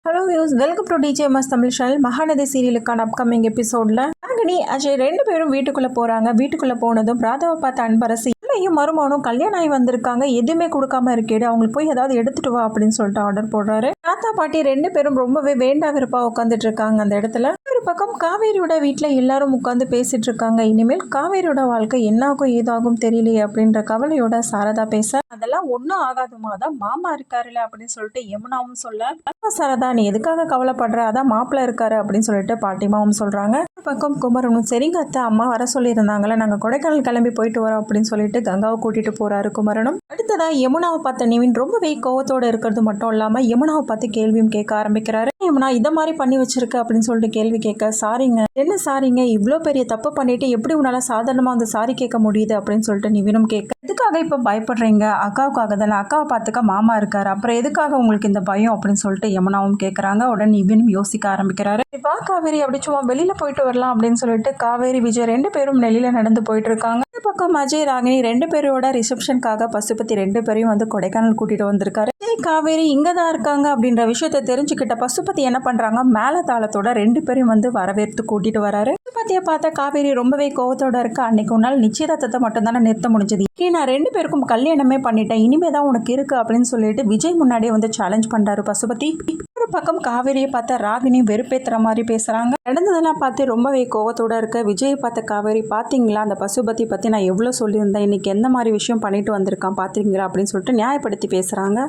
Hello views, welcome to DJMS Tamil channel. Mahanadi சீரியலுக்கான upcoming எபிசோட்ல ராகினி அஜய் ரெண்டு பேரும் வீட்டுக்குள்ள போறாங்க. வீட்டுக்குள்ள போனதும் ராதாவை பார்த்த அன்பரசி இல்லையும் மருமகனும் கல்யாணம் ஆகி வந்திருக்காங்க, எதுவுமே கொடுக்காம இருக்கேடு, அவங்களுக்கு போய் ஏதாவது எடுத்துட்டு வா அப்படின்னு சொல்லிட்டு ஆர்டர் போடுறாரு. தாத்தா பாட்டி ரெண்டு பேரும் ரொம்பவே வேண்டா விருப்பா உட்காந்துட்டு இருக்காங்க. அந்த இடத்துல ஒரு பக்கம் காவேரியோட வீட்டுல எல்லாரும் உட்காந்து பேசிட்டு இருக்காங்க. இனிமேல் காவேரியோட வாழ்க்கை என்னாகும் ஏதாகும் தெரியலையே அப்படின்ற கவலையோட சாரதா பேச, அதெல்லாம் ஒன்றும் ஆகாதுமா, தான் மாமா இருக்காருல்ல அப்படின்னு சொல்லிட்டு யமுனாவும் சொல்ல, சாரதா நீ எதுக்காக கவலைப்படுற, அதான் மாப்பிள்ள இருக்காரு அப்படின்னு சொல்லிட்டு பாட்டிமாவும் சொல்றாங்க. ஒரு பக்கம் குமரனும் சரிங்க அத்தை, அம்மா வர சொல்லியிருந்தாங்களே, நாங்கள் கொடைக்கானல் கிளம்பி போயிட்டு வரோம் அப்படின்னு சொல்லிட்டு கங்காவை கூட்டிட்டு போறாரு குமரனும். அடுத்ததா யமுனாவை பார்த்த நிவின் ரொம்பவே கோவத்தோட இருக்கிறது மட்டும் இல்லாம யமுனாவை பார்த்து கேள்வியும் கேட்க ஆரம்பிக்கிறாரு. யமுனா இதை மாதிரி பண்ணி வச்சிருக்க அப்படின்னு சொல்லிட்டு கேள்வி கேட்க, சாரிங்க என்ன சாரிங்க, இவ்வளோ பெரிய தப்பு பண்ணிட்டு எப்படி உன்னால சாதாரணமா வந்து சாரி கேட்க முடியுது அப்படின்னு சொல்லிட்டு நிவினும் கேட்க, எதுக்காக இப்ப பயப்படுறீங்க, அக்காவுக்காக தானே, அக்காவை பார்த்துக்க மாமா இருக்காரு, அப்புறம் எதுக்காக உங்களுக்கு இந்த பயம் அப்படின்னு சொல்லிட்டு யமுனாவும் கேட்கறாங்க. உடனே நிவினும் யோசிக்க ஆரம்பிக்கிறாரு. வா காவேரி, அப்படி சும்மா வெளியில போயிட்டு வரலாம் அப்படின்னு சொல்லிட்டு காவேரி விஜய் ரெண்டு பேரும் நெல்லியில நடந்து போயிட்டு இருக்காங்க. இந்த பக்கம் அஜய் ராகினி ரெண்டு பேரோட ரிசப்ஷனுக்காக பசுபதி ரெண்டு பேரையும் வந்து கொடைக்கானல் கூட்டிட்டு வந்திருக்காரு. காவேரி இங்கதான் இருக்காங்க அப்படின்ற விஷயத்த தெரிஞ்சுக்கிட்ட பசுபதி என்ன பண்றாங்க, மேல தாளத்தோட ரெண்டு பேரையும் வந்து வரவேற்று கூட்டிட்டு வராரு. பசுபதியை பார்த்த காவேரி ரொம்பவே கோவத்தோட இருக்கு. அன்னைக்கு உன்னால் நிச்சயதார்த்தத்தை மட்டும் தானே நிறுத்த முடிஞ்சது, நான் ரெண்டு பேருக்கும் கல்யாணமே பண்ணிட்டேன், இனிமேதான் உனக்கு இருக்கு அப்படின்னு சொல்லிட்டு விஜய் முன்னாடியே வந்து சேலஞ்ச் பண்றாரு பசுபதி. ஒரு பக்கம் காவேரியை பார்த்த ராகினி வெறுப்பேத்துற மாதிரி பேசுறாங்க. நடந்ததெல்லாம் பார்த்து ரொம்பவே கோவத்தோட இருக்க விஜயை பார்த்த காவேரி, பாத்தீங்களா அந்த பசுபதி பத்தி நான் எவ்வளவு சொல்லியிருந்தேன், இன்னைக்கு எந்த மாதிரி விஷயம் பண்ணிட்டு வந்திருக்கான் பாத்தீங்களா அப்படின்னு சொல்லிட்டு நியாயப்படுத்தி பேசுறாங்க.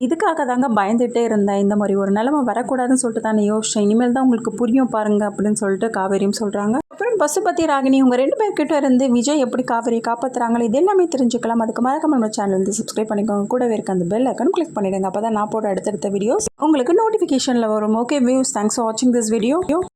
இதுக்காக தாங்க பயந்துட்டே இருந்தேன், இந்த மாதிரி ஒரு நிலைமை வரக்கூடாதுன்னு சொல்லிட்டு தானே யோசிச்சேன், இனிமேல் தான் உங்களுக்கு புரியும் பாருங்க அப்படின்னு சொல்லிட்டு காவேரியும் சொல்றாங்க. அப்புறம் பசுபதி ராகினி உங்க ரெண்டு பேர்கிட்ட இருந்து விஜய் எப்படி காவேரியை காப்பாத்துறாங்களோ இது எல்லாமே தெரிஞ்சுக்கலாம். அதுக்கு மறக்காம நம்ம சேனல் வந்து சப்ஸ்கிரைப் பண்ணிக்கோங்க, கூடவே இருக்க அந்த பெல் ஐக்கான் கிளிக் பண்ணிடுங்க, அப்பதான் நான் போட அடுத்தடுத்த வீடியோஸ் உங்களுக்கு நோட்டிஃபிகேஷன்ல வரும். ஓகே வியூஸ், தேங்க்ஸ் ஃபார் வாட்சிங் திஸ் வீடியோ.